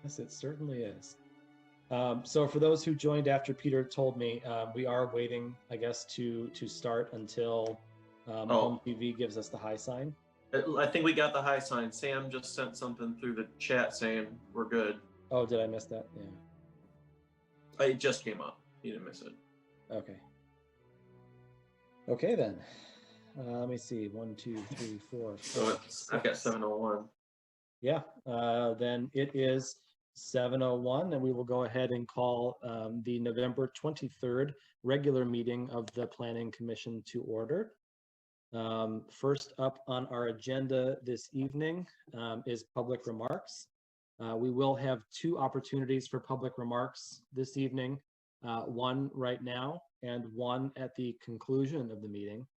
Yes, it certainly is. So for those who joined after Peter told me, we are waiting, I guess, to start until Home TV gives us the high sign. I think we got the high sign. Sam just sent something through the chat saying we're good. Oh, did I miss that? Yeah. It just came up. You didn't miss it. Okay. Okay then. Let me see. 1, 2, 3, 4. So I've got 7:01. Yeah. Then it is 7:01, and we will go ahead and call the November 23rd regular meeting of the Planning Commission to order. First up on our agenda this evening is public remarks. We will have 2 opportunities for public remarks this evening, one right now and one at the conclusion of the meeting.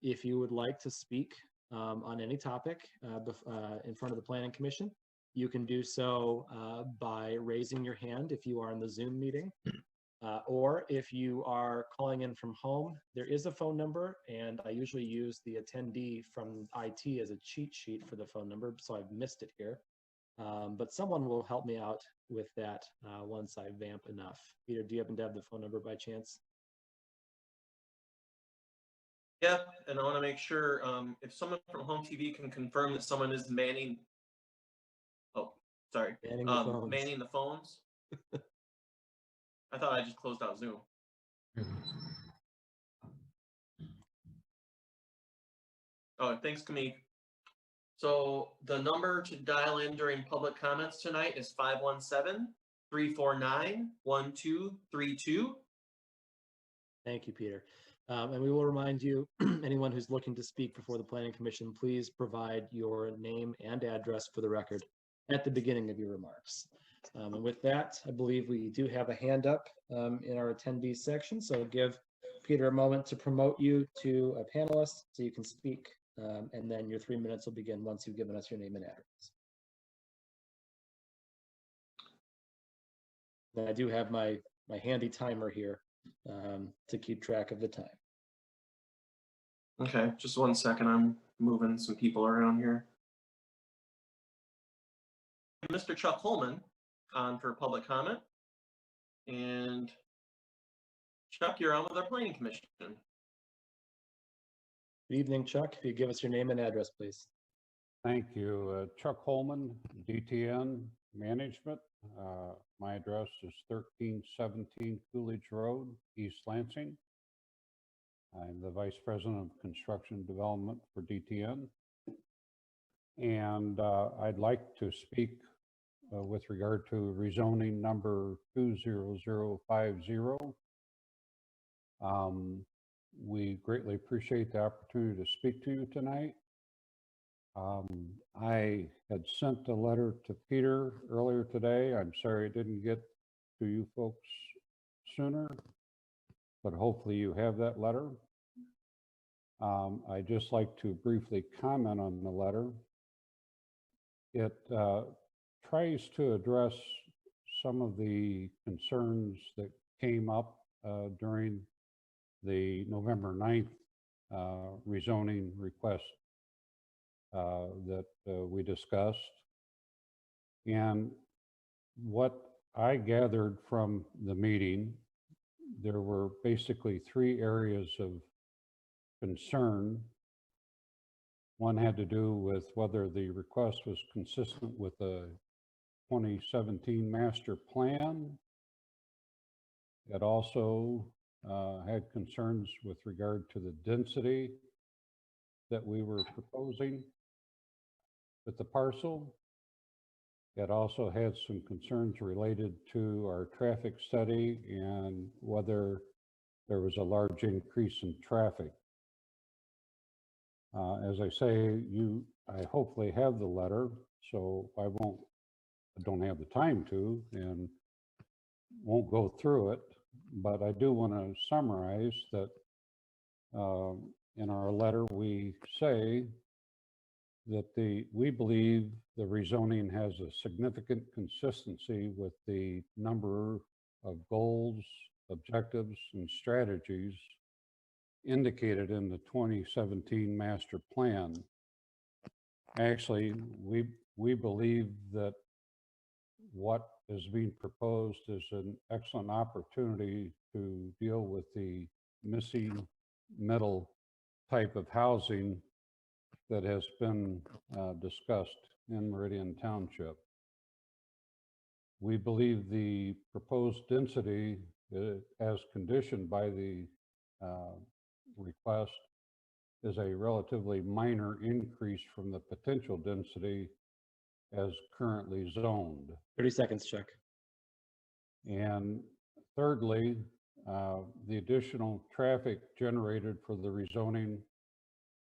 If you would like to speak on any topic in front of the Planning Commission, you can do so by raising your hand if you are in the Zoom meeting. Or if you are calling in from home, there is a phone number, and I usually use the attendee from IT as a cheat sheet for the phone number, so I've missed it here. But someone will help me out with that once I vamp enough. Peter, do you happen to have the phone number by chance? Yeah, and I want to make sure if someone from Home TV can confirm that someone is manning. Oh, sorry. Manning the phones. I thought I just closed out Zoom. Oh, thanks, Kamik. So the number to dial in during public comments tonight is 517-349-1232. Thank you, Peter. And we will remind you, anyone who's looking to speak before the Planning Commission, please provide your name and address for the record at the beginning of your remarks. And with that, I believe we do have a hand up in our attendees section. So give Peter a moment to promote you to a panelist so you can speak. And then your 3 minutes will begin once you've given us your name and address. And I do have my handy timer here to keep track of the time. Okay, just 1 second. I'm moving some people around here. Mr. Chuck Holman on for public comment. And Chuck, you're on with our Planning Commission. Good evening, Chuck. If you give us your name and address, please. Thank you. Chuck Holman, DTN Management. My address is 1317 Coolidge Road, East Lansing. I'm the Vice President of Construction Development for DTN. And I'd like to speak with regard to rezoning number 20050. We greatly appreciate the opportunity to speak to you tonight. I had sent a letter to Peter earlier today. I'm sorry it didn't get to you folks sooner, but hopefully you have that letter. I'd just like to briefly comment on the letter. It tries to address some of the concerns that came up during the November 9th rezoning request that we discussed. And what I gathered from the meeting, there were basically 3 areas of concern. One had to do with whether the request was consistent with the 2017 master plan. It also had concerns with regard to the density that we were proposing with the parcel. It also had some concerns related to our traffic study and whether there was a large increase in traffic. As I say, I hopefully have the letter, so I don't have the time to and won't go through it, but I do want to summarize that in our letter we say that we believe the rezoning has a significant consistency with the number of goals, objectives, and strategies indicated in the 2017 master plan. Actually, we believe that what is being proposed is an excellent opportunity to deal with the missing middle type of housing that has been discussed in Meridian Township. We believe the proposed density, as conditioned by the request, is a relatively minor increase from the potential density as currently zoned. 30 seconds, Chuck. And thirdly, the additional traffic generated for the rezoning,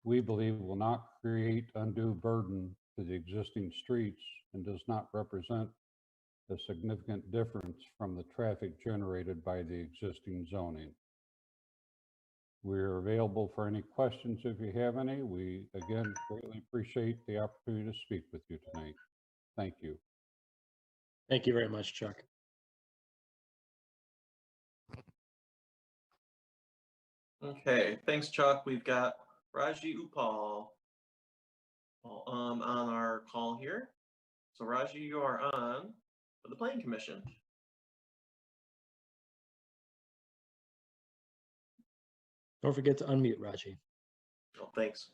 we believe, will not create undue burden to the existing streets and does not represent a significant difference from the traffic generated by the existing zoning. We're available for any questions if you have any. We, again, greatly appreciate the opportunity to speak with you tonight. Thank you. Thank you very much, Chuck. Okay, thanks, Chuck. We've got Raji Upal on our call here. So Raji, you are on for the Planning Commission. Don't forget to unmute, Raji. Oh, thanks.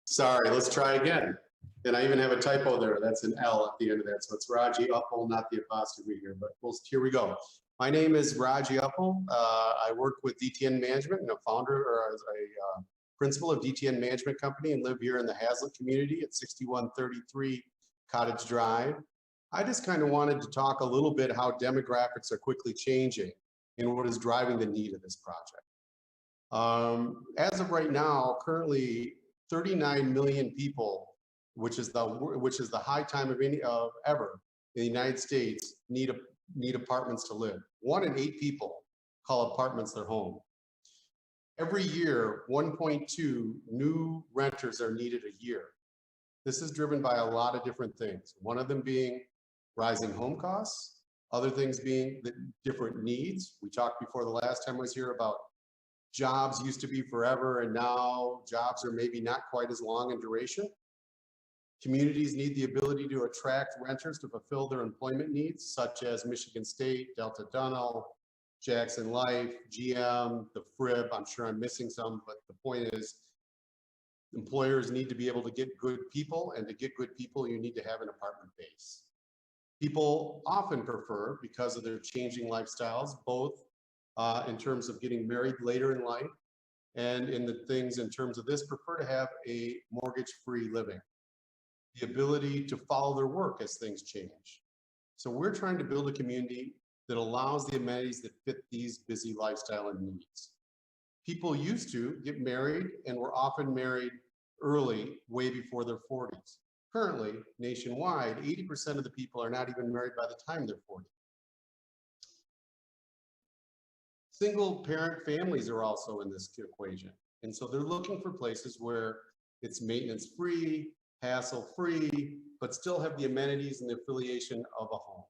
Sorry, let's try again. And I even have a typo there. That's an L at the end of that. So it's Raji Uppal, not the apostrophe here, but here we go. My name is Raji Uppal. I work with DTN Management and a founder or as a principal of DTN Management Company and live here in the Hazlet community at 6133 Cottage Drive. I just kind of wanted to talk a little bit how demographics are quickly changing and what is driving the need of this project. As of right now, currently 39 million people, which is the high time of any ever in the United States, need apartments to live. 1 in 8 people call apartments their home. Every year, 1.2 new renters are needed a year. This is driven by a lot of different things. One of them being rising home costs, other things being the different needs. We talked before the last time I was here about jobs used to be forever, and now jobs are maybe not quite as long in duration. Communities need the ability to attract renters to fulfill their employment needs, such as Michigan State, Delta Dental, Jackson Life, GM, the FRIB. I'm sure I'm missing some, but the point is employers need to be able to get good people, and to get good people, you need to have an apartment base. People often prefer, because of their changing lifestyles, both in terms of getting married later in life and in the things in terms of this, prefer to have a mortgage-free living. The ability to follow their work as things change. So we're trying to build a community that allows the amenities that fit these busy lifestyle and needs. People used to get married and were often married early, way before their 40s. Currently, nationwide, 80% of the people are not even married by the time they're 40. Single parent families are also in this equation. And so they're looking for places where it's maintenance free, hassle-free, but still have the amenities and the affiliation of a home.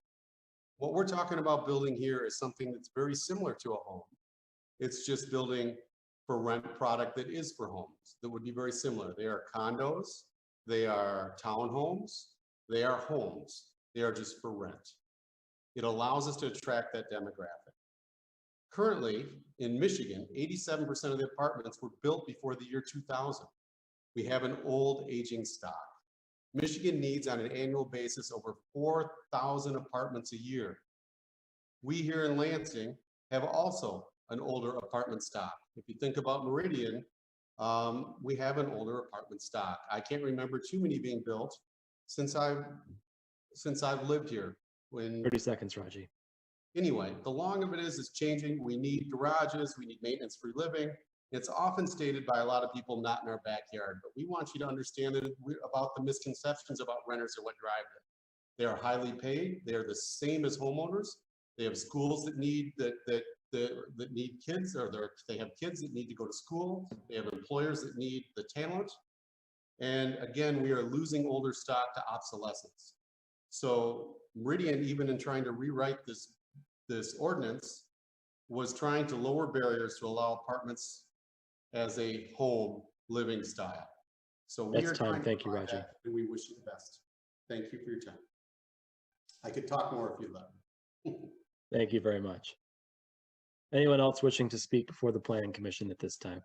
What we're talking about building here is something that's very similar to a home. It's just building for rent product that is for homes, that would be very similar. They are condos, they are townhomes, they are homes. They are just for rent. It allows us to attract that demographic. Currently, in Michigan, 87% of the apartments were built before the year 2000. We have an old aging stock. Michigan needs on an annual basis over 4,000 apartments a year. We here in Lansing have also an older apartment stock. If you think about Meridian, we have an older apartment stock. I can't remember too many being built since I've lived here. 30 seconds, Raji. Anyway, the long of it is it's changing. We need garages, we need maintenance-free living. It's often stated by a lot of people, not in our backyard, but we want you to understand that about the misconceptions about renters and what drive them. They are highly paid. They are the same as homeowners. They have schools that need that need kids, or they have kids that need to go to school. They have employers that need the talent. And again, we are losing older stock to obsolescence. So Meridian, even in trying to rewrite this ordinance, was trying to lower barriers to allow apartments as a home living style. So we are trying to Thank you, provide Raji. that, and we wish you the best. Thank you for your time. I could talk more if you'd like. Thank you very much. Anyone else wishing to speak before the Planning Commission at this time?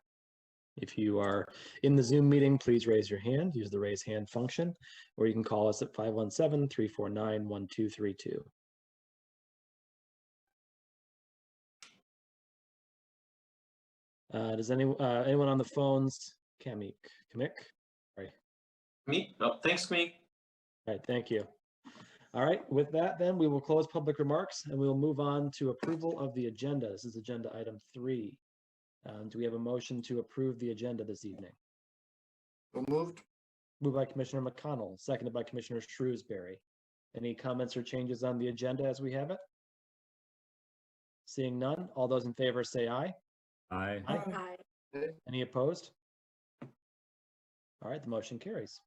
If you are in the Zoom meeting, please raise your hand, use the raise hand function, or you can call us at 517-349-1232. Does anyone on the phones? Kamik? Sorry. Me? Oh, thanks, me. All right, thank you. All right, with that, then we will close public remarks and we will move on to approval of the agenda. This is agenda item 3. Do we have a motion to approve the agenda this evening? So moved. Moved by Commissioner McConnell, seconded by Commissioner Shrewsbury. Any comments or changes on the agenda as we have it? Seeing none, all those in favor say aye. Aye. Aye. Any opposed? All right, the motion carries.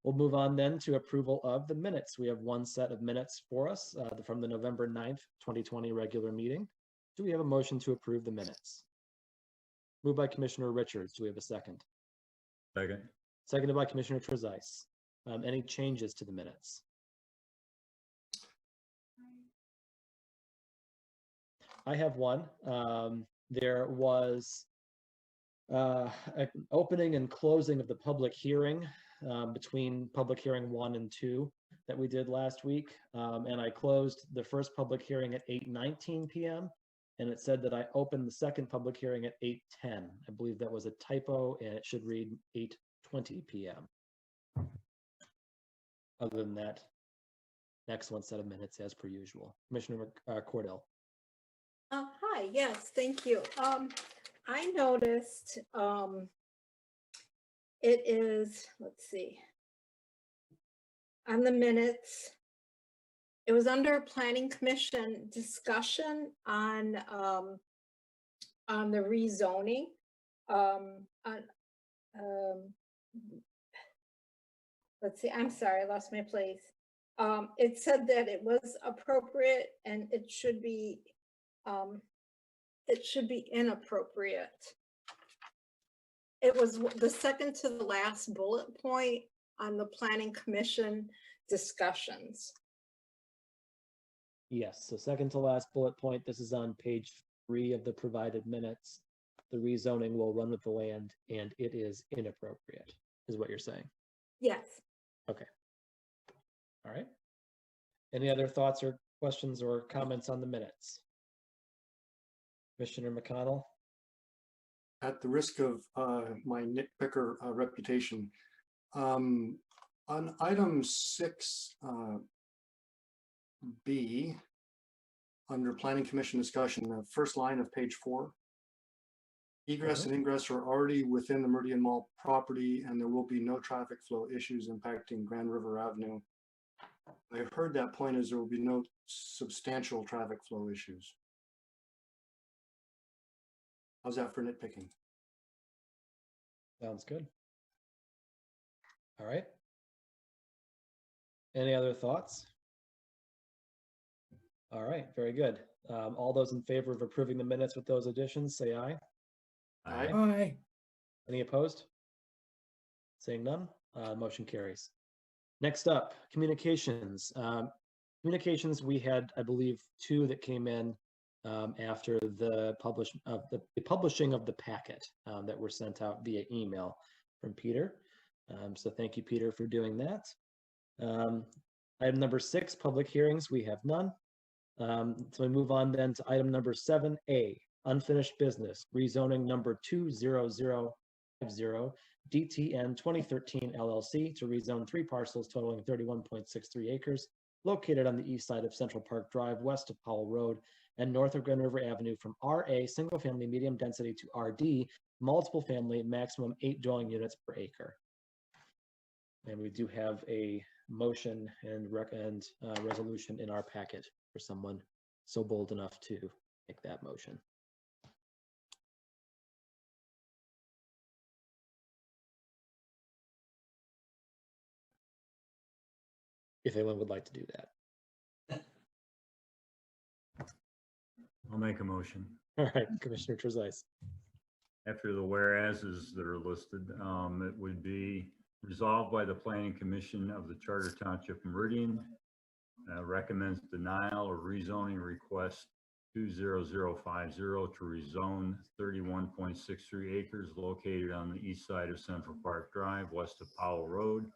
We'll move on then to approval of the minutes. We have one set of minutes for us from the November 9th, 2020 regular meeting. Do we have a motion to approve the minutes? Moved by Commissioner Richards. Do we have a second? Second. Seconded by Commissioner Trezise. Any changes to the minutes? I have one. There was an opening and closing of the public hearing between public hearing 1 and 2 that we did last week. And I closed the first public hearing at 8:19 p.m. And it said that I opened the second public hearing at 8:10. I believe that was a typo and it should read 8:20 p.m. Other than that, excellent set of minutes as per usual. Commissioner Cordell. Hi, yes, thank you. I noticed it is, let's see, on the minutes, it was under Planning Commission discussion on the rezoning. Let's see, I'm sorry, I lost my place. It said that it was appropriate and it should be inappropriate. It was the second to the last bullet point on the Planning Commission discussions. Yes, so second to last bullet point, this is on page 3 of the provided minutes. The rezoning will run with the land and it is inappropriate, is what you're saying? Yes. Okay. All right. Any other thoughts or questions or comments on the minutes? Commissioner McConnell? At the risk of my nitpicker reputation, on item 6B, under Planning Commission discussion, the first line of page 4, egress and ingress are already within the Meridian Mall property and there will be no traffic flow issues impacting Grand River Avenue. I heard that point is there will be no substantial traffic flow issues. How's that for nitpicking? Sounds good. All right. Any other thoughts? All right, very good. All those in favor of approving the minutes with those additions, say aye. Aye. Aye. Any opposed? Saying none, motion carries. Next up, communications. Communications, we had, I believe, 2 that came in after the publishing of the packet that were sent out via email from Peter. So thank you, Peter, for doing that. Item number 6, public hearings, we have none. So we move on then to item number 7A, unfinished business, rezoning number 20050, DTN 2013 LLC to rezone 3 parcels totaling 31.63 acres located on the east side of Central Park Drive, west of Powell Road, and north of Grand River Avenue from RA single family medium density to RD multiple family maximum 8 dwelling units per acre. And we do have a motion and resolution in our packet for someone so bold enough to make that motion. If anyone would like to do that. I'll make a motion. All right, Commissioner Trezise. After the whereases that are listed, it would be resolved by the Planning Commission of the Charter Township Meridian recommends denial of rezoning request 20050 to rezone 31.63 acres located on the east side of Central Park Drive, west of Powell Road,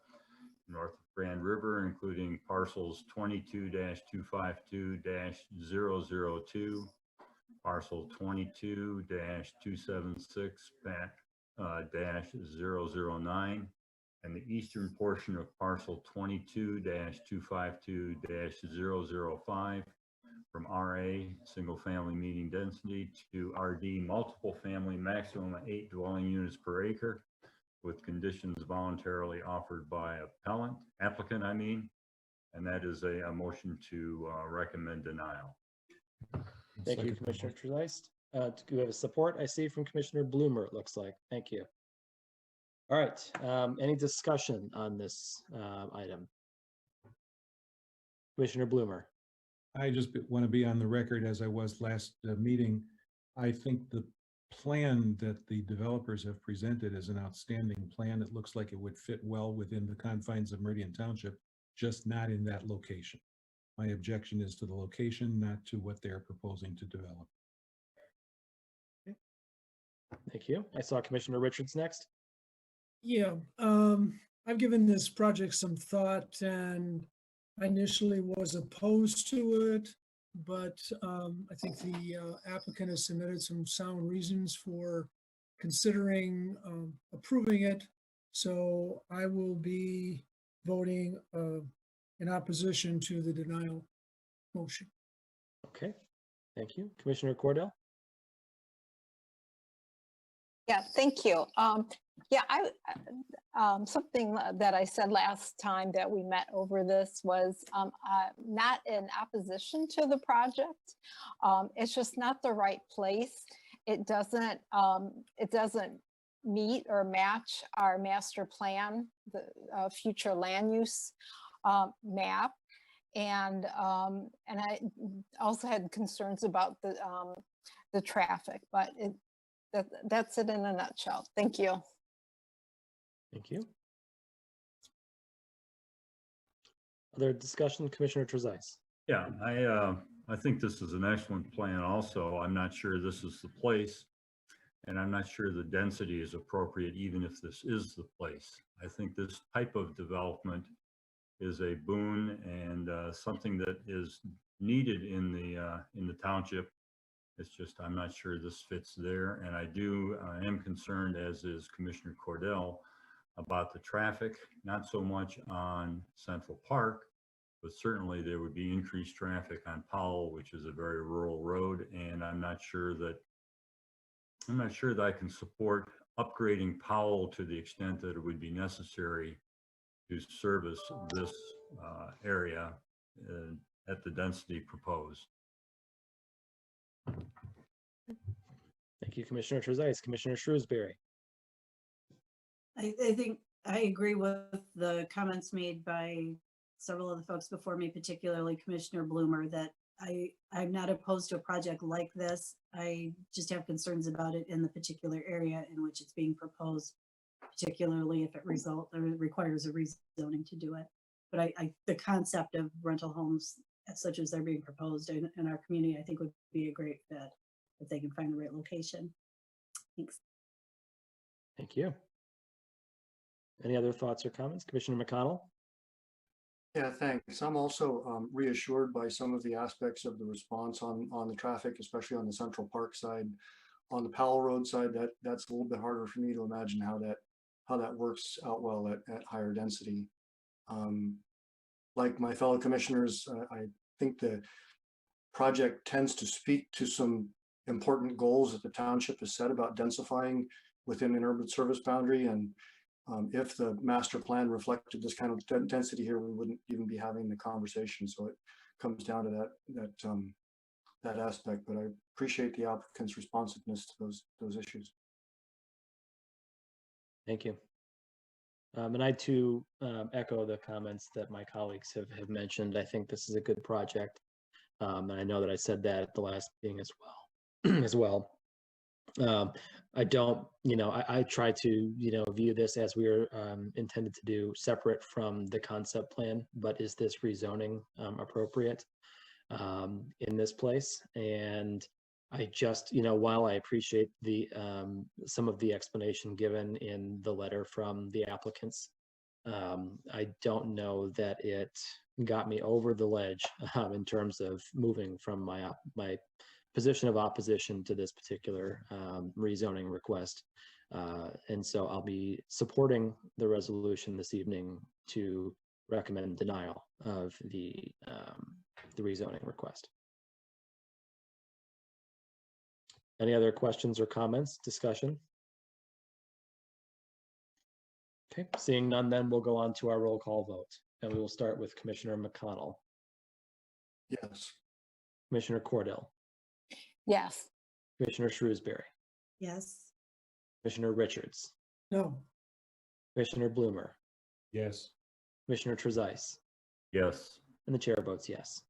north of Grand River, including parcels 22-252-002, parcel 22-276-009, and the eastern portion of parcel 22-252-005 from RA, single family medium density, to RD, multiple family, maximum of 8 dwelling units per acre, with conditions voluntarily offered by applicant, and that is a motion to recommend denial. Thank you, Commissioner Trezist. Do we have a support? I see from Commissioner Bloomer, it looks like. Thank you. All right, any discussion on this item? Commissioner Bloomer. I just want to be on the record, as I was last meeting. I think the plan that the developers have presented is an outstanding plan. It looks like it would fit well within the confines of Meridian Township, just not in that location. My objection is to the location, not to what they're proposing to develop. Okay. Thank you. I saw Commissioner Richards next. Yeah, I've given this project some thought, and I initially was opposed to it, but I think the applicant has submitted some sound reasons for considering approving it. So I will be voting in opposition to the denial motion. Okay, thank you. Commissioner Cordell? Yeah, thank you. Yeah, something that I said last time that we met over this was not in opposition to the project. It's just not the right place. It doesn't meet or match our master plan, the future land use map. And I also had concerns about the traffic, but that's it in a nutshell. Thank you. Thank you. Other discussion, Commissioner Trezise? Yeah, I think this is an excellent plan also. I'm not sure this is the place, and I'm not sure the density is appropriate even if this is the place. I think this type of development is a boon and something that is needed in the township. It's just, I'm not sure this fits there. And I am concerned, as is Commissioner Cordell, about the traffic, not so much on Central Park, but certainly there would be increased traffic on Powell, which is a very rural road. And I'm not sure that I can support upgrading Powell to the extent that it would be necessary to service this area at the density proposed. Thank you, Commissioner Trezise. Commissioner Shrewsbury? I think I agree with the comments made by several of the folks before me, particularly Commissioner Bloomer, that I'm not opposed to a project like this. I just have concerns about it in the particular area in which it's being proposed, particularly if it requires a rezoning to do it. But the concept of rental homes such as they're being proposed in our community, I think would be a great fit if they can find the right location. Thanks. Thank you. Any other thoughts or comments? Commissioner McConnell? Yeah, thanks. I'm also reassured by some of the aspects of the response on the traffic, especially on the Central Park side. On the Powell Road side, that's a little bit harder for me to imagine how that works out well at higher density. Like my fellow commissioners, I think the project tends to speak to some important goals that the township has set about densifying within an urban service boundary. And if the master plan reflected this kind of density here, we wouldn't even be having the conversation. So it comes down to that aspect. But I appreciate the applicant's responsiveness to those issues. Thank you. And I too echo the comments that my colleagues have mentioned. I think this is a good project. And I know that I said that at the last meeting as well. I don't, I try to, view this as we were intended to do, separate from the concept plan, but is this rezoning appropriate in this place? And I just, while I appreciate the some of the explanation given in the letter from the applicants, I don't know that it got me over the ledge in terms of moving from my position of opposition to this particular rezoning request. And so I'll be supporting the resolution this evening to recommend denial of the rezoning request. Any other questions or comments, discussion? Okay, seeing none, then we'll go on to our roll call vote. And we will start with Commissioner McConnell. Yes. Commissioner Cordell. Yes. Commissioner Shrewsbury. Yes. Commissioner Richards. No. Commissioner Bloomer. Yes. Commissioner Trezise. Yes. And the chair votes yes.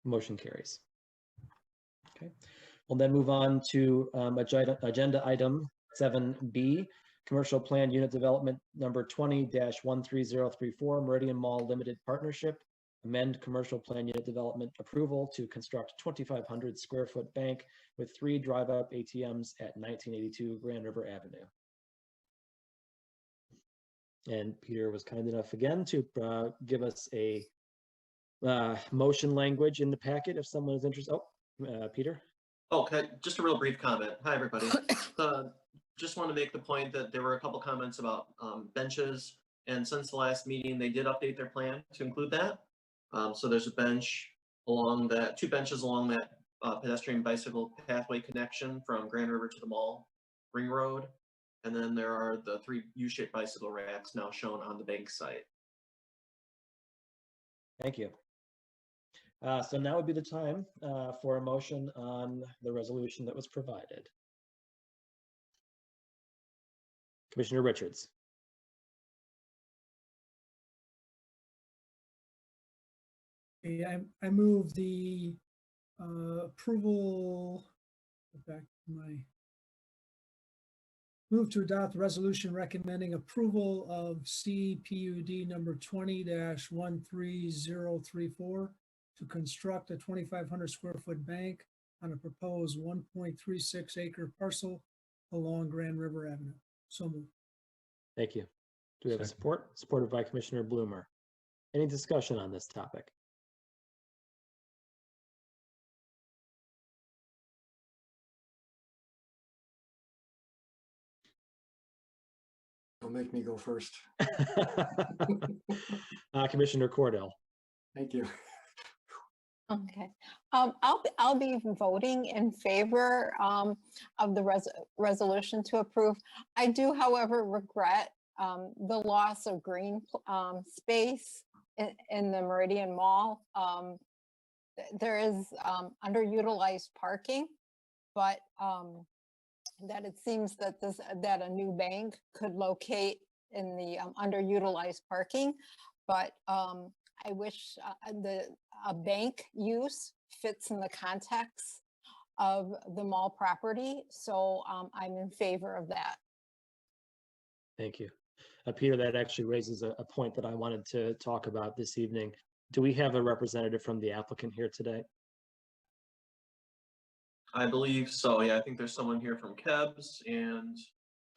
Motion carries. Okay, we'll then move on to agenda item 7B, Commercial Plan Unit Development number 20-13034, Meridian Mall Limited Partnership. Amend Commercial Plan Unit Development approval to construct 2,500 square foot bank with 3 drive-up ATMs at 1982 Grand River Avenue. And Peter was kind enough again to give us a motion language in the packet if someone is interested. Oh, Peter? Okay, just a real brief comment. Hi, everybody. Just want to make the point that there were a couple comments about benches, and since the last meeting, they did update their plan to include that. So there's a bench along that, 2 benches along that pedestrian bicycle pathway connection from Grand River to the mall ring road. And then there are the 3 U-shaped bicycle racks now shown on the bank site. Thank you. So now would be the time for a motion on the resolution that was provided. Commissioner Richards. I move the approval, back to my, move to adopt the resolution recommending approval of CPUD number 20-13034 to construct a 2,500 square foot bank on a proposed 1.36 acre parcel along Grand River Avenue. So moved. Thank you. Do we have support? Supported by Commissioner Bloomer. Any discussion on this topic? Don't make me go first. Commissioner Cordell. Thank you. Okay, I'll be voting in favor of the resolution to approve. I do, however, regret the loss of green space in the Meridian Mall. There is underutilized parking, but that it seems that that a new bank could locate in the underutilized parking, but I wish a bank use fits in the context of the mall property. So I'm in favor of that. Thank you. Peter, that actually raises a point that I wanted to talk about this evening. Do we have a representative from the applicant here today? I believe so. Yeah, I think there's someone here from KEBS, and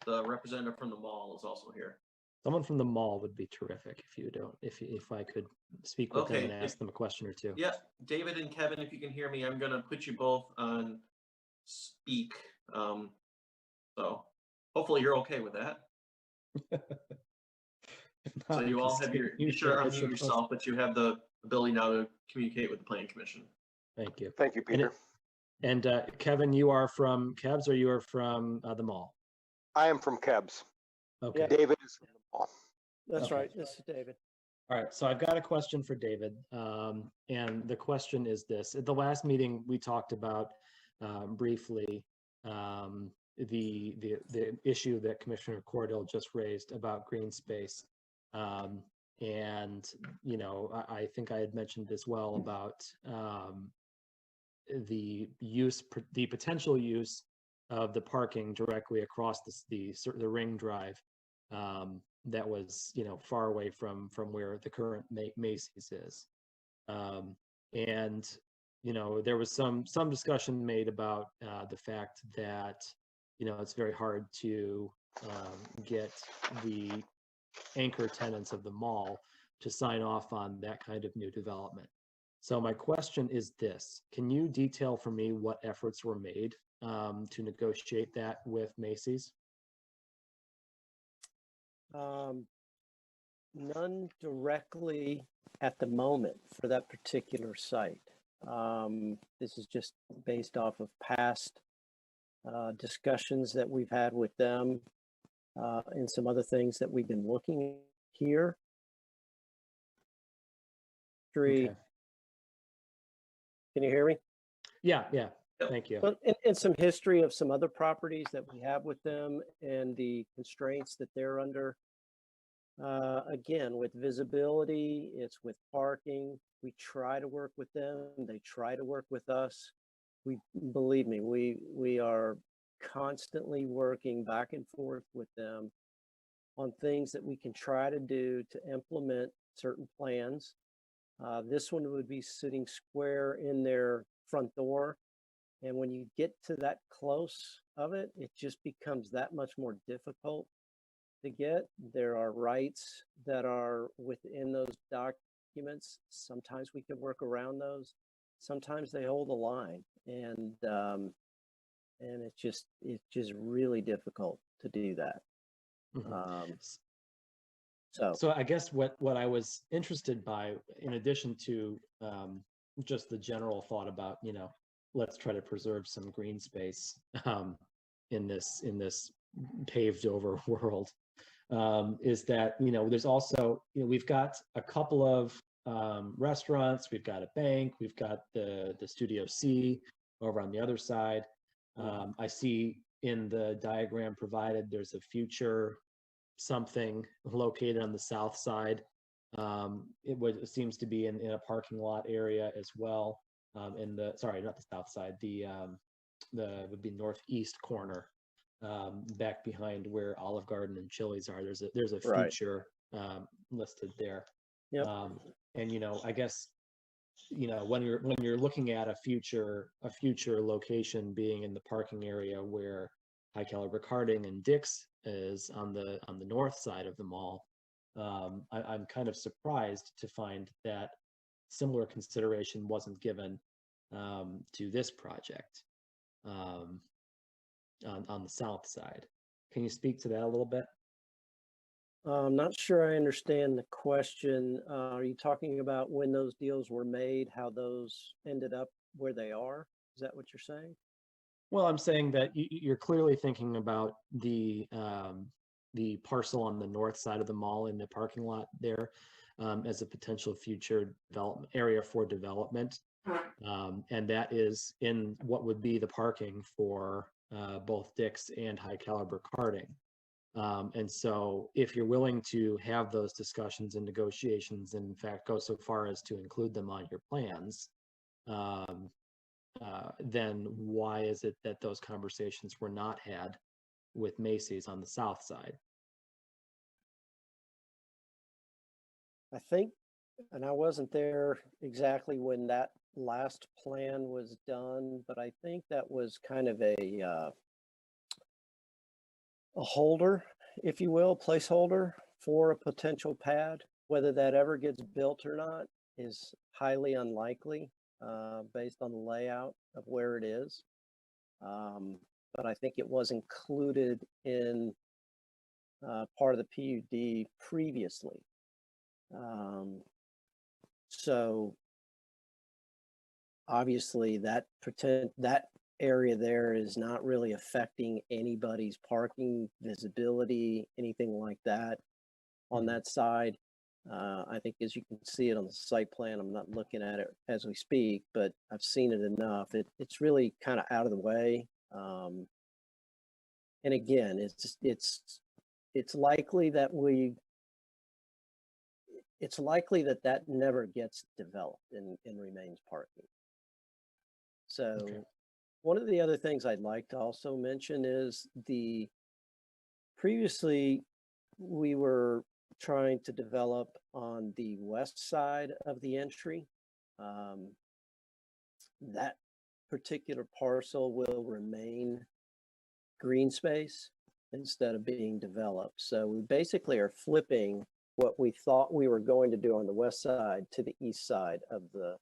the representative from the mall is also here. Someone from the mall would be terrific if I could speak with them and ask them a question or two. Yeah, David and Kevin, if you can hear me, I'm gonna put you both on speak. So hopefully you're okay with that. So you all have you should unmute yourself, but you have the ability now to communicate with the Planning Commission. Thank you. Thank you, Peter. And Kevin, you are from KEBS or you are from the mall? I am from KEBS. Okay. David is from the mall. That's Okay. right. This is David. All right, so I've got a question for David. And the question is this. At the last meeting, we talked about briefly the issue that Commissioner Cordell just raised about green space. And, you know, I think I had mentioned as well about the potential use of the parking directly across the ring drive that was, far away from where the current Macy's is. And there was some discussion made about the fact that it's very hard to get the anchor tenants of the mall to sign off on that kind of new development. So my question is this: can you detail for me what efforts were made to negotiate that with Macy's? None directly at the moment for that particular site. This is just based off of past discussions that we've had with them and some other things that we've been looking here. Okay. Can you hear me? Yeah, thank you. Well, and some history of some other properties that we have with them and the constraints that they're under. Again, with visibility, it's with parking. We try to work with them. They try to work with us. Believe me, we are constantly working back and forth with them on things that we can try to do to implement certain plans. This one would be sitting square in their front door. And when you get to that close of it, it just becomes that much more difficult to get. There are rights that are within those documents. Sometimes we can work around those. Sometimes they hold the line, and it's just really difficult to do that. Mm-hmm. So I guess what I was interested by, in addition to just the general thought about, let's try to preserve some green space in this paved over world, is that, there's also, we've got a couple of restaurants, we've got a bank, we've got the Studio C over on the other side. I see in the diagram provided, there's a future something located on the south side. It seems to be in a parking lot area as well. Sorry, not the south side, the would be northeast corner, back behind where Olive Garden and Chili's are. There's a future listed there. Yep. And I guess when you're looking at a future location being in the parking area where High Caliber Karting and Dick's is on the north side of the mall, I'm kind of surprised to find that similar consideration wasn't given to this project on the south side. Can you speak to that a little bit? I'm not sure I understand the question. Are you talking about when those deals were made, how those ended up where they are? Is that what you're saying? Well, I'm saying that you're clearly thinking about the parcel on the north side of the mall in the parking lot there as a potential future development area for development. And that is in what would be the parking for both Dick's and High Caliber Karting. And so if you're willing to have those discussions and negotiations, and in fact go so far as to include them on your plans, then why is it that those conversations were not had with Macy's on the south side? I think, and I wasn't there exactly when that last plan was done, but I think that was kind of a holder, if you will, placeholder for a potential pad. Whether that ever gets built or not is highly unlikely based on the layout of where it is. But I think it was included in part of the PUD previously. So obviously that area there is not really affecting anybody's parking, visibility, anything like that on that side. I think as you can see it on the site plan, I'm not looking at it as we speak, but I've seen it enough. It's really kind of out of the way. And again, it's likely that that never gets developed and remains parking. So One of the other things I'd like to also mention is previously we were trying to develop on the west side of the entry. That particular parcel will remain green space instead of being developed. So we basically are flipping what we thought we were going to do on the west side to the east side of the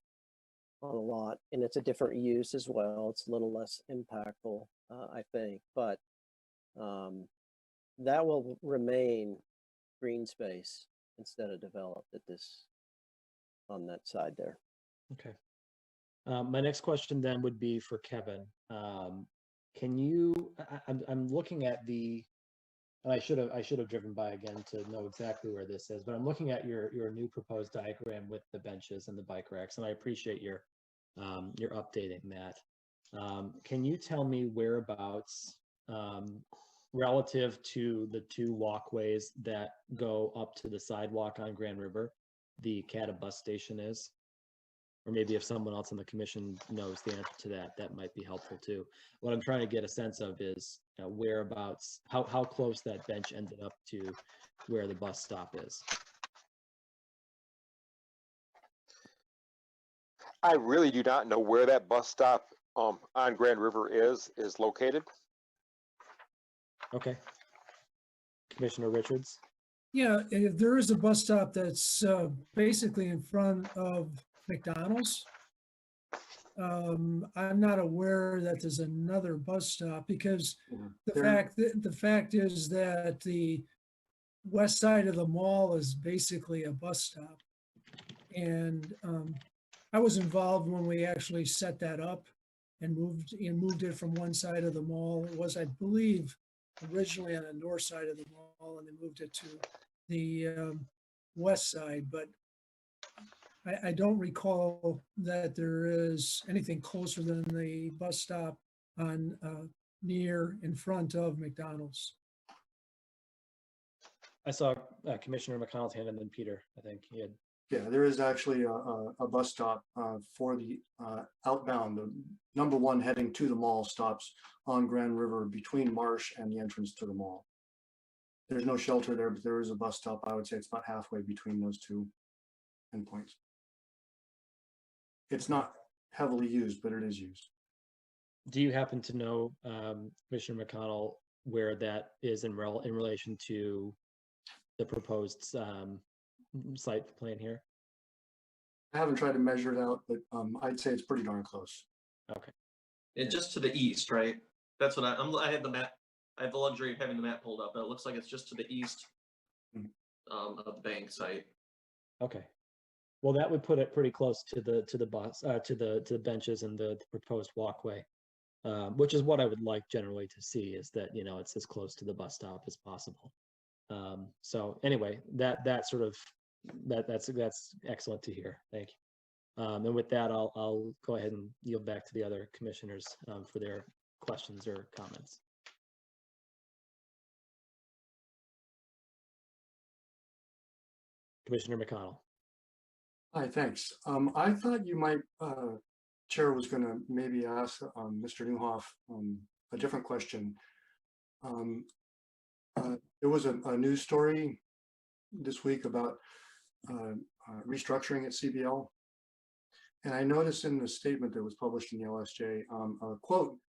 on a lot, and it's a different use as well. It's a little less impactful, I think, but that will remain green space instead of developed at this on that side there. Okay. My next question then would be for Kevin. Can you? I'm looking at the. And I should have driven by again to know exactly where this is, but I'm looking at your new proposed diagram with the benches and the bike racks, and I appreciate your updating that. Can you tell me whereabouts relative to the two walkways that go up to the sidewalk on Grand River, the CATA bus station is? Or maybe if someone else on the commission knows the answer to that, that might be helpful too. What I'm trying to get a sense of is whereabouts, how close that bench ended up to where the bus stop is. I really do not know where that bus stop on Grand River is located. Okay. Commissioner Richards? Yeah, if there is a bus stop that's basically in front of McDonald's. I'm not aware that there's another bus stop because the fact is that the west side of the mall is basically a bus stop. And I was involved when we actually set that up and moved it from one side of the mall. It was, I believe, originally on the north side of the mall, and they moved it to the west side, but I don't recall that there is anything closer than the bus stop on near in front of McDonald's. I saw Commissioner McConnell's hand and then Peter, I think he had. Yeah, there is actually a bus stop for the outbound. The number one heading to the mall stops on Grand River between Marsh and the entrance to the mall. There's no shelter there, but there is a bus stop. I would say it's about halfway between those two endpoints. It's not heavily used, but it is used. Do you happen to know, Commissioner McConnell, where that is in relation to the proposed site plan here? I haven't tried to measure it out, but I'd say it's pretty darn close. Okay. It's just to the east, right? That's what I have the map. I have the luxury of having the map pulled up, but it looks like it's just to the east of the bank site. Okay. Well, that would put it pretty close to the bus, to the benches and the proposed walkway, which is what I would like generally to see, is that it's as close to the bus stop as possible. So anyway, that's excellent to hear. Thank you. And with that, I'll go ahead and yield back to the other commissioners for their questions or comments. Commissioner McConnell. Hi, thanks. I thought you might, Chair was going to maybe ask Mr. Newhoff a different question. There was a news story this week about restructuring at CBL. And I noticed in the statement that was published in the LSJ, a quote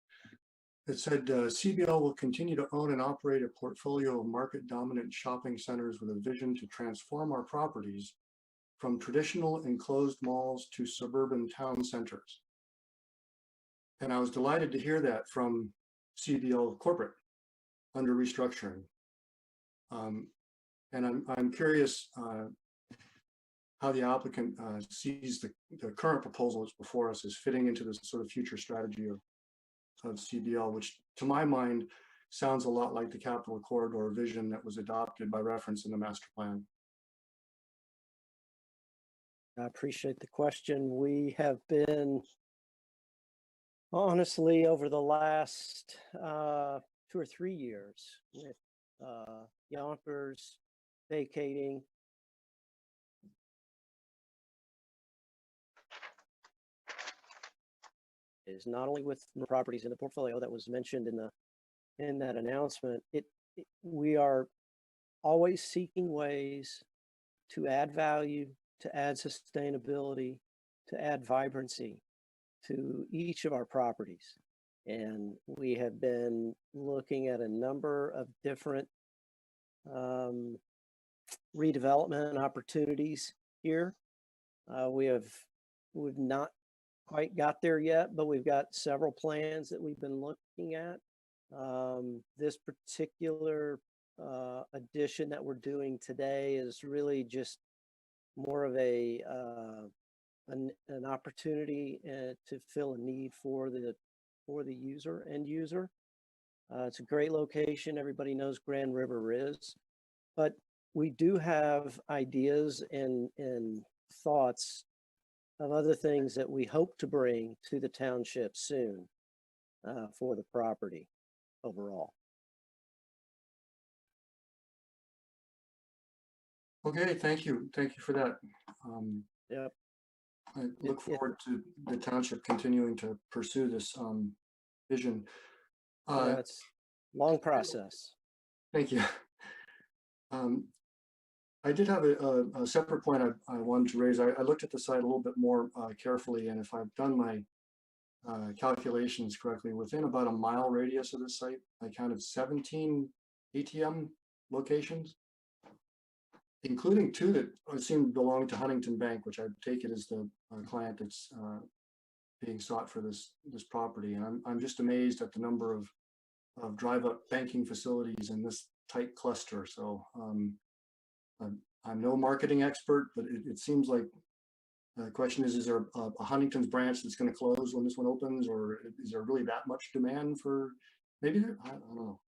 that said, CBL will continue to own and operate a portfolio of market dominant shopping centers with a vision to transform our properties from traditional enclosed malls to suburban town centers. And I was delighted to hear that from CBL corporate under restructuring. And I'm curious how the applicant sees the current proposal that's before us as fitting into this sort of future strategy of CBL, which to my mind sounds a lot like the Capital Corridor vision that was adopted by reference in the master plan. I appreciate the question. We have been, honestly, over the last 2 or 3 years with Yonkers vacating. not only with the properties in the portfolio that was mentioned in that announcement. We are always seeking ways to add value, to add sustainability, to add vibrancy to each of our properties. And we have been looking at a number of different redevelopment opportunities here. We've not quite got there yet, but we've got several plans that we've been looking at. This particular addition that we're doing today is really just more of an opportunity to fill a need for the end user. It's a great location. Everybody knows Grand River is, but we do have ideas and thoughts of other things that we hope to bring to the township soon for the property overall. Okay, thank you. Thank you for that. Yep. I look forward to the township continuing to pursue this vision. Yeah, it's a long process. Thank you. I did have a separate point I wanted to raise. I looked at the site a little bit more carefully, and if I've done my calculations correctly, within about a mile radius of the site, I counted 17 ATM locations, including 2 that seem to belong to Huntington Bank, which I take it as the client that's being sought for this property. And I'm just amazed at the number of drive-up banking facilities in this tight cluster. So I'm no marketing expert, but it seems like the question is there a Huntington's branch that's going to close when this one opens, or is there really that much demand for? Maybe there. I don't know.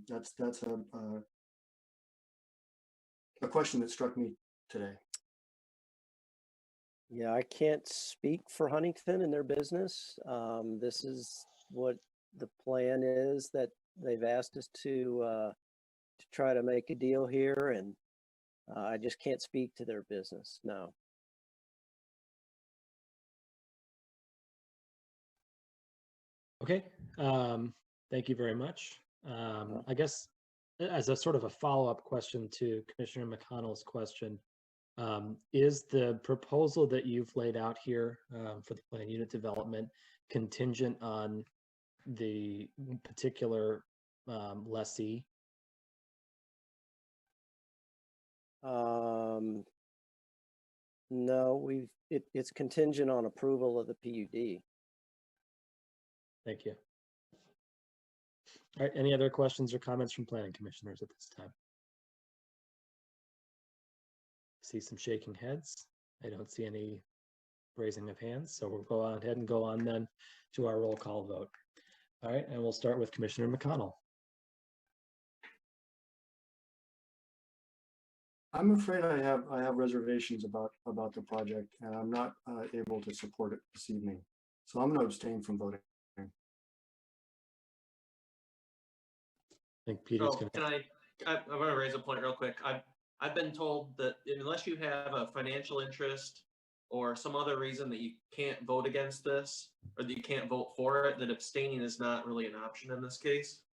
That's a question that struck me today. Yeah, I can't speak for Huntington and their business. This is what the plan is that they've asked us to try to make a deal here, and I just can't speak to their business. No. Okay, thank you very much. I guess as a sort of a follow-up question to Commissioner McConnell's question, is the proposal that you've laid out here for the plan unit development contingent on the particular lessee? No, it's contingent on approval of the PUD. Thank you. All right, any other questions or comments from planning commissioners at this time? See some shaking heads. I don't see any raising of hands, so we'll go ahead and go on then to our roll call vote. All right, and we'll start with Commissioner McConnell. I'm afraid I have reservations about the project, and I'm not able to support it this evening. So I'm going to abstain from voting. I think Peter's going to. I'm going to raise a point real quick. I've been told that unless you have a financial interest or some other reason that you can't vote against this, or that you can't vote for it, that abstaining is not really an option in this case.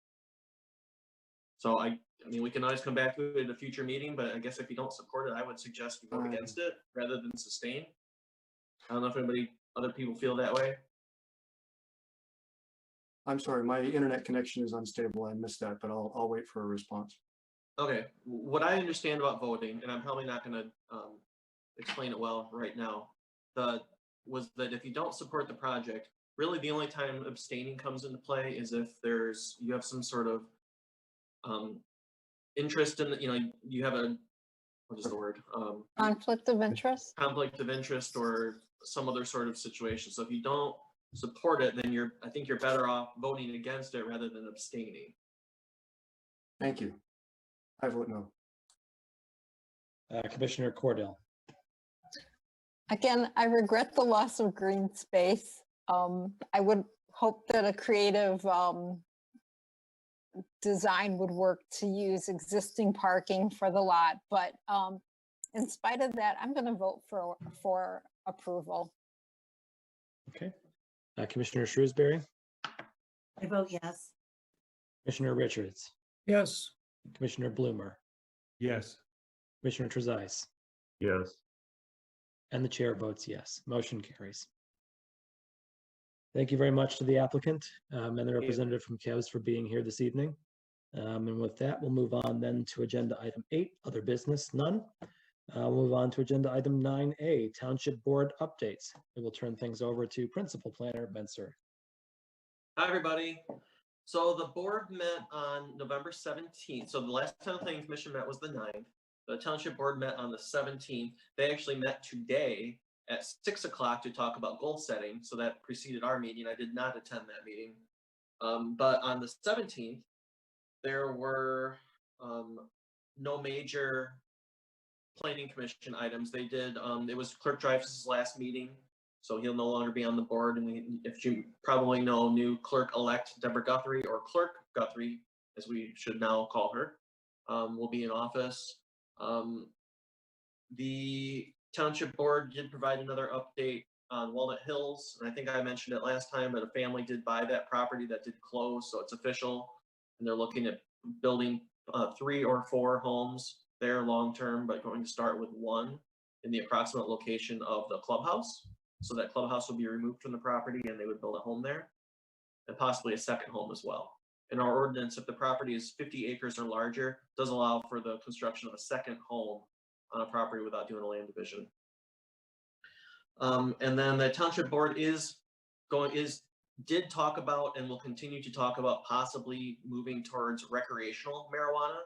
So I mean, we can always come back to it at a future meeting, but I guess if you don't support it, I would suggest you vote against it rather than sustain. I don't know if other people feel that way. I'm sorry, my internet connection is unstable. I missed that, but I'll wait for a response. Okay, what I understand about voting, and I'm probably not going to explain it well right now, was that if you don't support the project, really the only time abstaining comes into play is if you have some sort of interest in, you have what is the word? Conflict of interest? Conflict of interest or some other sort of situation. So if you don't support it, then I think you're better off voting against it rather than abstaining. Thank you. I vote no. Commissioner Cordell. Again, I regret the loss of green space. I would hope that a creative design would work to use existing parking for the lot, but in spite of that, I'm going to vote for approval. Okay. Commissioner Shrewsbury, I vote yes. Commissioner Richards, Yes. Commissioner Bloomer, Yes. Commissioner Trezise, Yes. and the chair votes yes. Motion carries. Thank you very much to the applicant and the representative from KEVS for being here this evening. And with that, we'll move on then to agenda item 8, other business, none. We'll move on to agenda item 9A, Township Board updates. We will turn things over to Principal Planner Benser. Hi, everybody. So the board met on November 17th. So the last time the Planning Commission met was the 9th. The Township Board met on the 17th. They actually met today at 6 o'clock to talk about goal setting. So that preceded our meeting. I did not attend that meeting. But on the 17th, there were no major Planning Commission items. They did, it was Clerk Dreyfus's last meeting, so he'll no longer be on the board. And if you probably know, new clerk-elect Deborah Guthrie, or Clerk Guthrie, as we should now call her, will be in office. The Township Board did provide another update on Walnut Hills, and I think I mentioned it last time, but a family did buy that property that did close, so it's official. And they're looking at building 3 or 4 homes there long-term, but going to start with 1 in the approximate location of the clubhouse. So that clubhouse will be removed from the property and they would build a home there, and possibly a second home as well. In our ordinance, if the property is 50 acres or larger, does allow for the construction of a second home on a property without doing a land division. And then the Township Board did talk about and will continue to talk about possibly moving towards recreational marijuana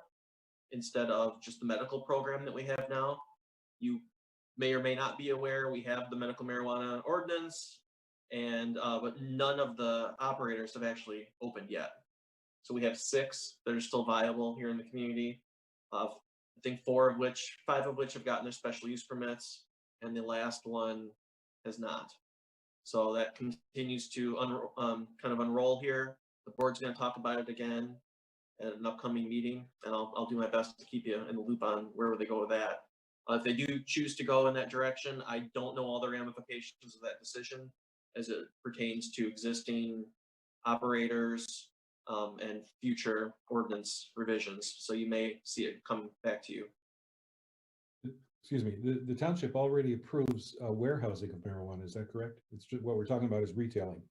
instead of just the medical program that we have now. You may or may not be aware, we have the medical marijuana ordinance, and but none of the operators have actually opened yet. So we have 6 that are still viable here in the community. I think 5 of which have gotten their special use permits, and the last one has not. So that continues to kind of unroll here. The board's going to talk about it again at an upcoming meeting, and I'll do my best to keep you in the loop on where they go with that. If they do choose to go in that direction, I don't know all the ramifications of that decision as it pertains to existing operators and future ordinance revisions. So you may see it come back to you. Excuse me, the township already approves warehousing of marijuana, is that correct? It's just what we're talking about is retailing.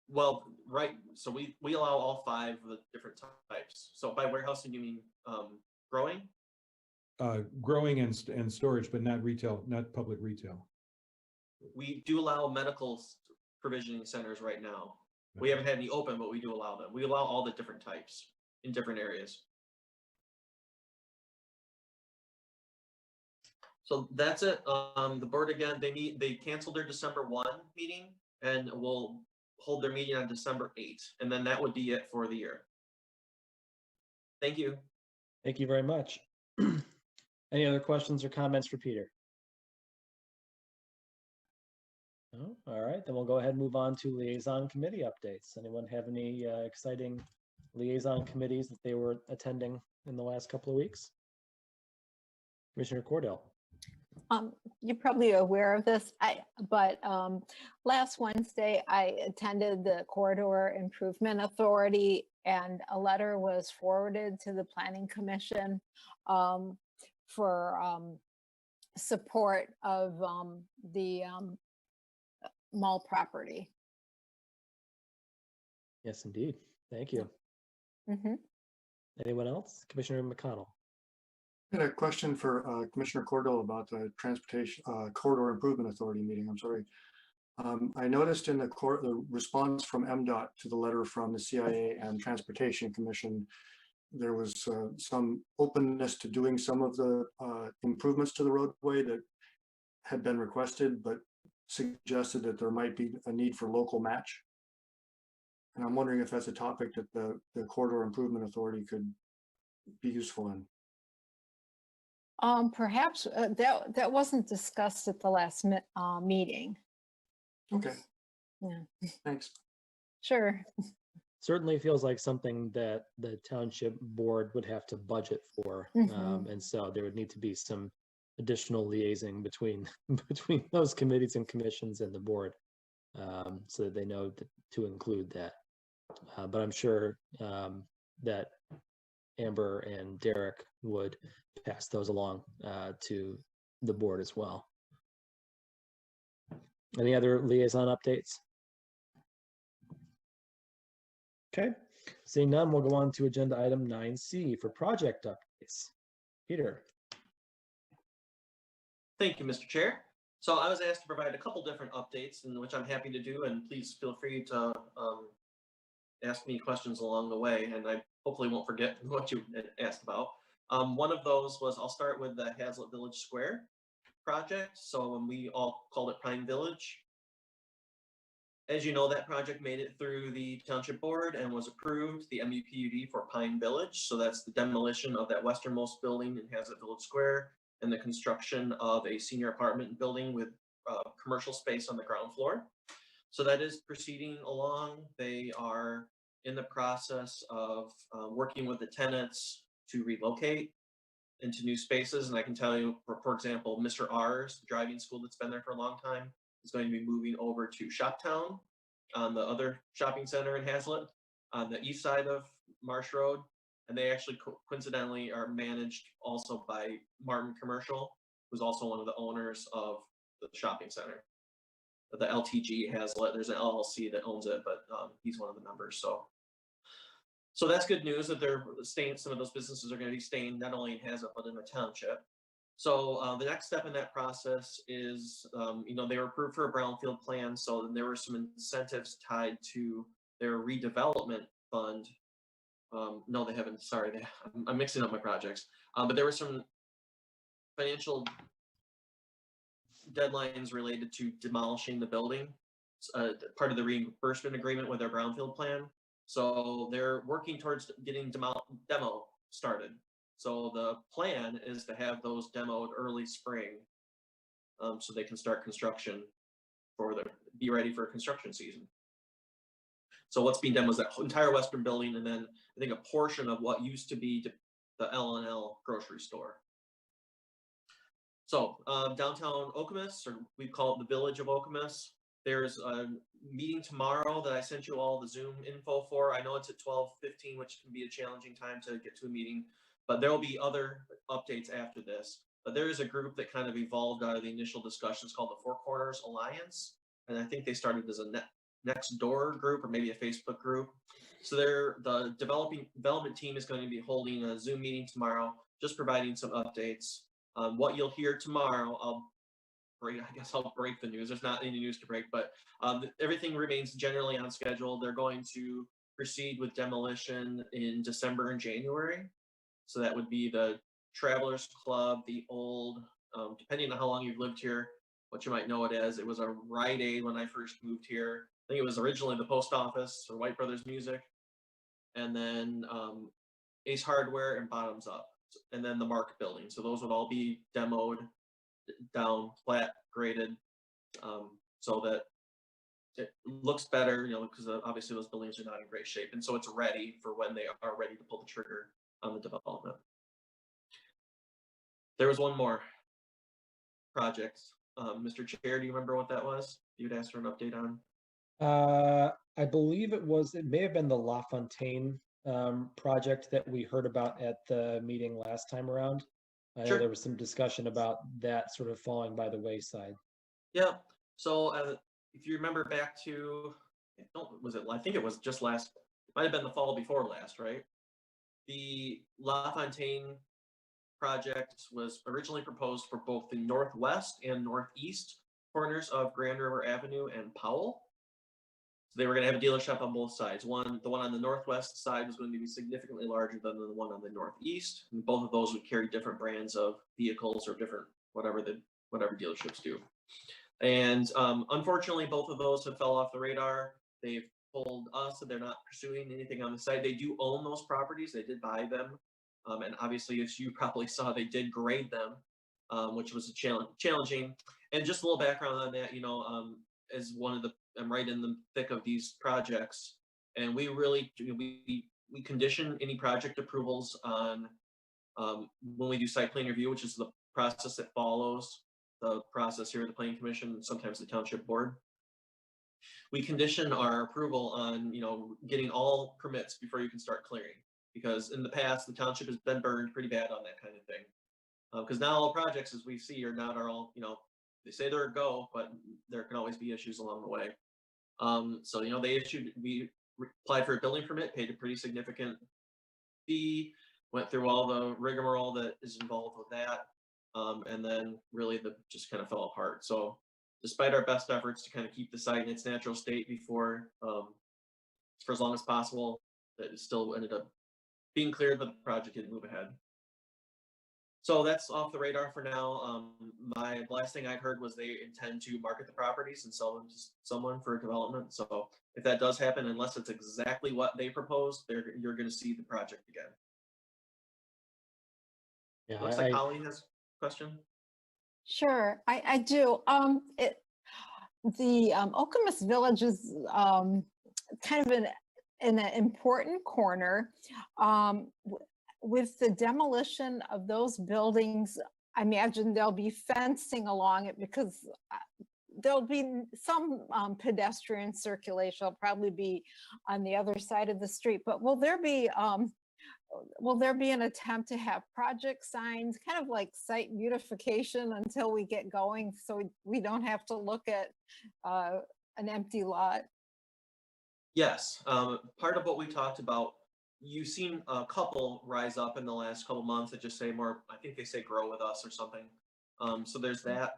Well, right, so we allow all 5 of the different types. So by warehousing, you mean growing? Growing and storage, but not retail, not public retail. We do allow medical provisioning centers right now. We haven't had any open, but we do allow them. We allow all the different types in different areas. So that's it. The board, again, they canceled their December 1 meeting and will hold their meeting on December 8th. And then that would be it for the year. Thank you. Thank you very much. Any other questions or comments for Peter? No? All right, then we'll go ahead and move on to liaison committee updates. Anyone have any exciting liaison committees that they were attending in the last couple of weeks? Commissioner Cordell. You're probably aware of this, but last Wednesday I attended the Corridor Improvement Authority, and a letter was forwarded to the Planning Commission for support of the mall property. Yes, indeed. Thank you. Mm-hmm. Anyone else? Commissioner McConnell. I had a question for Commissioner Cordell about the Transportation Corridor Improvement Authority meeting. I'm sorry. I noticed in the response from MDOT to the letter from the CIA and Transportation Commission, there was some openness to doing some of the improvements to the roadway that had been requested, but suggested that there might be a need for local match. And I'm wondering if that's a topic that the Corridor Improvement Authority could be useful in. Perhaps that wasn't discussed at the last meeting. Okay. Yeah. Thanks. Sure. Certainly feels like something that the township board would have to budget for. Mm-hmm. And so there would need to be some additional liaising between those committees and commissions and the board. so that they know to include that. But I'm sure that Amber and Derek would pass those along to the board as well. Any other liaison updates? Okay, seeing none, we'll go on to agenda item 9C for project updates. Peter. Thank you, Mr. Chair. So I was asked to provide a couple different updates, in which I'm happy to do, and please feel free to ask me questions along the way, and I hopefully won't forget what you asked about. One of those was, I'll start with the Hazlet Village Square project. So we all called it Pine Village. As you know, that project made it through the township board and was approved, the MUPUD for Pine Village. So that's the demolition of that westernmost building in Hazlet Village Square and the construction of a senior apartment building with commercial space on the ground floor. So that is proceeding along. They are in the process of working with the tenants to relocate into new spaces. And I can tell you, for example, Mr. R's, the driving school that's been there for a long time, is going to be moving over to Shoptown, on the other shopping center in Hazlet, on the east side of Marsh Road. And they actually coincidentally are managed also by Martin Commercial, who's also one of the owners of the shopping center. The LTG Hazlet, there's an LLC that owns it, but he's one of the members. So that's good news that they're staying. Some of those businesses are going to be staying not only in Hazlet, but in the township. So the next step in that process is, they were approved for a brownfield plan. So there were some incentives tied to their redevelopment fund. No, they haven't. Sorry, I'm mixing up my projects. But there were some financial deadlines related to demolishing the building, part of the reimbursement agreement with their brownfield plan. So they're working towards getting demo started. So the plan is to have those demoed early spring, so they can start construction be ready for construction season. So what's being done was that entire western building, and then I think a portion of what used to be the L&L grocery store. So downtown Okemos, or we call it the Village of Okemos, there's a meeting tomorrow that I sent you all the Zoom info for. I know it's at 12:15, which can be a challenging time to get to a meeting, but there will be other updates after this. But there is a group that kind of evolved out of the initial discussions called the Four Corners Alliance. And I think they started as a next door group, or maybe a Facebook group. So the development team is going to be holding a Zoom meeting tomorrow, just providing some updates. What you'll hear tomorrow, I'll break the news. There's not any news to break, but everything remains generally on schedule. They're going to proceed with demolition in December and January. So that would be the Travelers Club, the old, depending on how long you've lived here, what you might know it as. It was a Rite Aid when I first moved here. I think it was originally the post office or White Brothers Music, and then Ace Hardware and Bottoms Up, and then the Mark building. So those would all be demoed down, flat, graded, so that it looks better, because obviously those buildings are not in great shape. And so it's ready for when they are ready to pull the trigger on the development. There was one more project. Mr. Chair, do you remember what that was? You'd asked for an update on? I believe it may have been the Lafontaine project that we heard about at the meeting last time around. I know there was some discussion about that sort of falling by the wayside. Yeah. So if you remember back to, I think it was just last, it might have been the fall before last, right? The Lafontaine project was originally proposed for both the northwest and northeast corners of Grand River Avenue and Powell. So they were going to have a dealership on both sides. The one on the northwest side was going to be significantly larger than the one on the northeast. And both of those would carry different brands of vehicles or different whatever dealerships do. And unfortunately, both of those have fell off the radar. They've told us that they're not pursuing anything on the site. They do own those properties. They did buy them. And obviously, as you probably saw, they did grade them, which was challenging. And just a little background on that, as I'm right in the thick of these projects, and we really, we condition any project approvals on when we do site plan review, which is the process that follows the process here at the Planning Commission, and sometimes the Township Board. we condition our approval on, getting all permits before you can start clearing. Because in the past, the township has been burned pretty bad on that kind of thing. Because not all projects, as we see, are all, they say they're a go, but there can always be issues along the way. So, we applied for a building permit, paid a pretty significant fee, went through all the rigmarole that is involved with that. And then really just kind of fell apart. So despite our best efforts to kind of keep the site in its natural state before, for as long as possible, it still ended up being cleared, but the project didn't move ahead. So that's off the radar for now. My last thing I'd heard was they intend to market the properties and sell them to someone for development. So if that does happen, unless it's exactly what they proposed, you're going to see the project again. Yeah, Looks like Holly has a question. Sure, I do. The Okemos Village is kind of in an important corner. With the demolition of those buildings, I imagine there'll be fencing along it because there'll be some pedestrian circulation. It'll probably be on the other side of the street. But will there be an attempt to have project signs, kind of like site beautification until we get going, so we don't have to look at an empty lot? Yes, part of what we talked about, you've seen a couple rise up in the last couple months that just say more, I think they say grow with us or something. So there's that.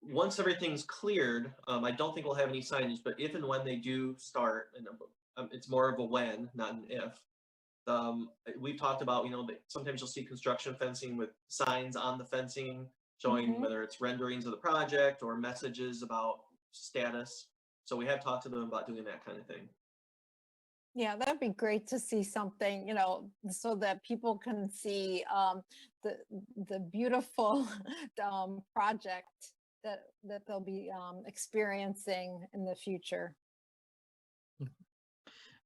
Once everything's cleared, I don't think we'll have any signage, but if and when they do start, and it's more of a when, not an if. We've talked about, that sometimes you'll see construction fencing with signs on the fencing showing whether it's renderings of the project or messages about status. So we have talked to them about doing that kind of thing. Yeah, that'd be great to see something, so that people can see the beautiful project that they'll be experiencing in the future.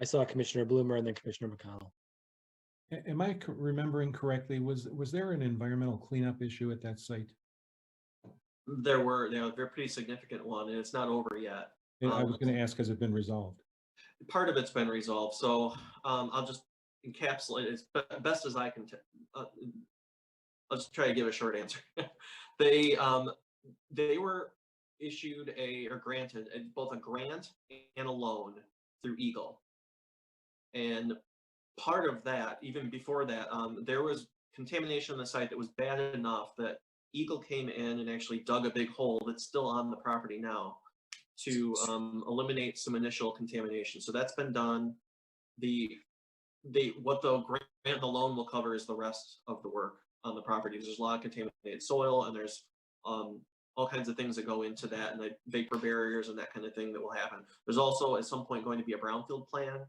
I saw Commissioner Bloomer and then Commissioner McConnell. Am I remembering correctly? Was there an environmental cleanup issue at that site? There were, they're a pretty significant one, and it's not over yet. I was going to ask, has it been resolved? Part of it's been resolved, so I'll just encapsulate it as best as I can. I'll just try to give a short answer. They were issued or granted both a grant and a loan through Eagle, and part of that, even before that, there was contamination on the site that was bad enough that Eagle came in and actually dug a big hole that's still on the property now to eliminate some initial contamination. So that's been done. What the grant and the loan will cover is the rest of the work on the property. There's a lot of contaminated soil, and there's all kinds of things that go into that, and the vapor barriers and that kind of thing that will happen. There's also at some point going to be a brownfield plan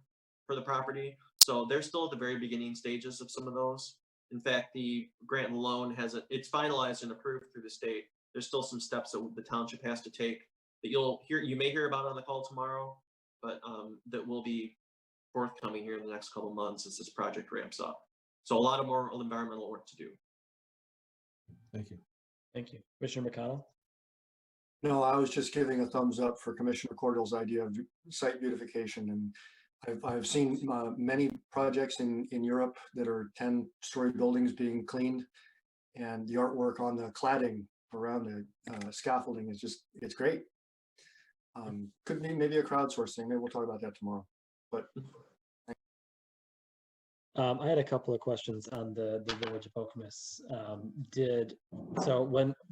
for the property. So they're still at the very beginning stages of some of those. In fact, the grant and loan it's finalized and approved through the state. There's still some steps that the township has to take that you may hear about on the call tomorrow, but that will be forthcoming here in the next couple of months as this project ramps up. So a lot of more environmental work to do. Thank you. Thank you. Commissioner McConnell? No, I was just giving a thumbs up for Commissioner Cordell's idea of site beautification. And I've seen many projects in Europe that are 10-story buildings being cleaned, and the artwork on the cladding around the scaffolding is it's great. Could be maybe a crowdsourcing thing. Maybe we'll talk about that tomorrow. But I had a couple of questions on the Village of Okemos.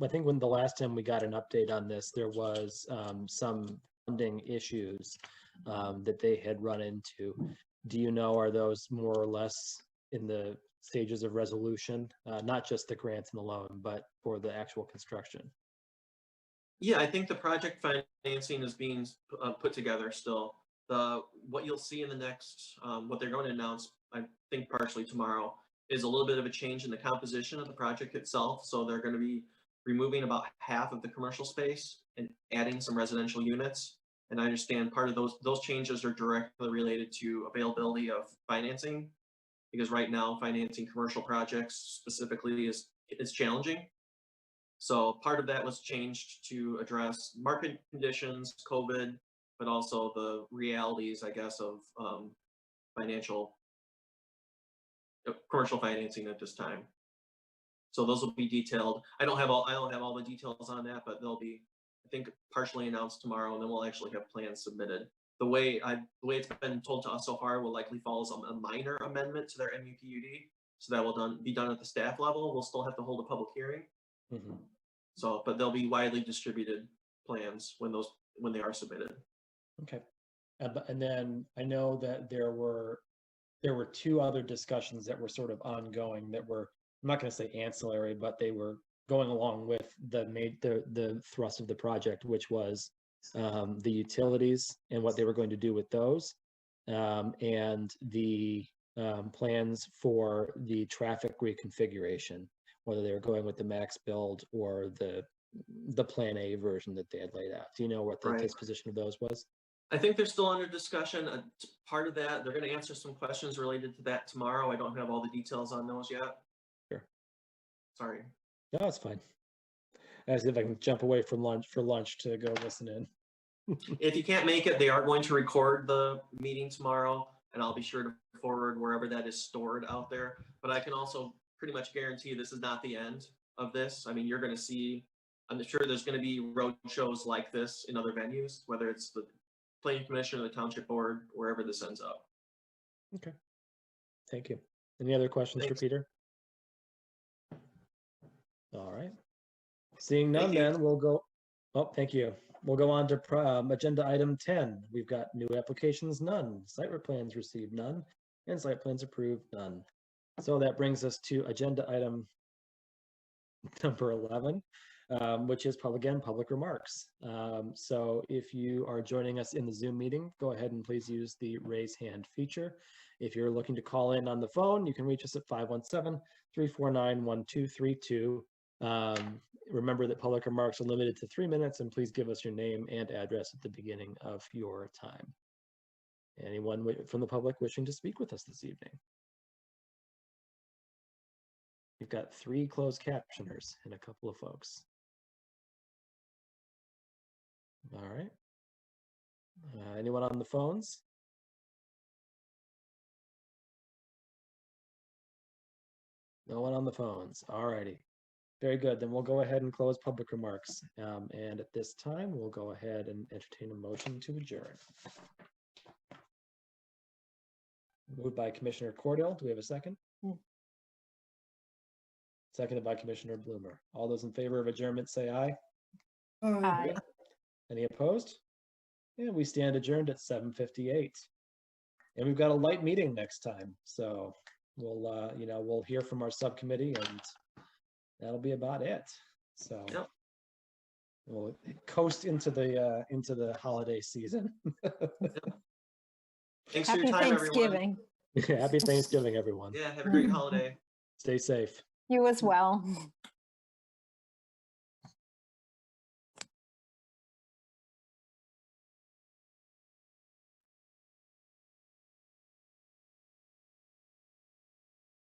I think when the last time we got an update on this, there was some funding issues that they had run into. Do you know, are those more or less in the stages of resolution, not just the grants and the loan, but for the actual construction? Yeah, I think the project financing is being put together still. What you'll see in the next, what they're going to announce, I think partially tomorrow, is a little bit of a change in the composition of the project itself. So they're going to be removing about half of the commercial space and adding some residential units. And I understand part of those changes are directly related to availability of financing, because right now financing commercial projects specifically is challenging. So part of that was changed to address market conditions, COVID, but also the realities, I guess, of commercial financing at this time. So those will be detailed. I don't have all the details on that, but they'll be, I think, partially announced tomorrow, and then we'll actually have plans submitted. The way it's been told to us so far will likely follow a minor amendment to their MUPUD. So that will be done at the staff level. We'll still have to hold a public hearing. Mhm. So, but they'll be widely distributed plans when they are submitted. Okay. And then I know that there were 2 other discussions that were sort of ongoing that were, I'm not going to say ancillary, but they were going along with the thrust of the project, which was the utilities and what they were going to do with those, and the plans for the traffic reconfiguration, whether they were going with the max build or the Plan A version that they had laid out. Do you know what the disposition of those was? I think they're still under discussion. Part of that, they're going to answer some questions related to that tomorrow. I don't have all the details on those yet. Sure. Sorry. No, it's fine. As if I can jump away from lunch to go listen in. If you can't make it, they are going to record the meeting tomorrow, and I'll be sure to forward wherever that is stored out there. But I can also pretty much guarantee this is not the end of this. I mean, you're going to see, I'm sure there's going to be road shows like this in other venues, whether it's the Planning Commission or the Township Board, wherever this ends up. Okay. Thank you. Any other questions for Peter? All right. Seeing none, then we'll go. Oh, thank you. We'll go on to agenda item 10. We've got new applications, none. Site plans received, none. And site plans approved, none. So that brings us to agenda item number 11, which is public remarks. So if you are joining us in the Zoom meeting, go ahead and please use the raise hand feature. If you're looking to call in on the phone, you can reach us at 517-349-1232. Remember that public remarks are limited to 3 minutes, and please give us your name and address at the beginning of your time. Anyone from the public wishing to speak with us this evening? We've got 3 closed captioners and a couple of folks. All right. Anyone on the phones? No one on the phones. All righty. Very good. Then we'll go ahead and close public remarks. And at this time, we'll go ahead and entertain a motion to adjourn. Moved by Commissioner Cordell. Do we have a second? Seconded by Commissioner Bloomer. All those in favor of adjournment say aye. Aye. Any opposed? And we stand adjourned at 7:58. And we've got a light meeting next time. So we'll, we'll hear from our subcommittee, and that'll be about it. So we'll coast into the holiday season. Thanks for your Happy time, Thanksgiving. Happy Thanksgiving, everyone. Yeah, have a great holiday. Stay safe. You as well.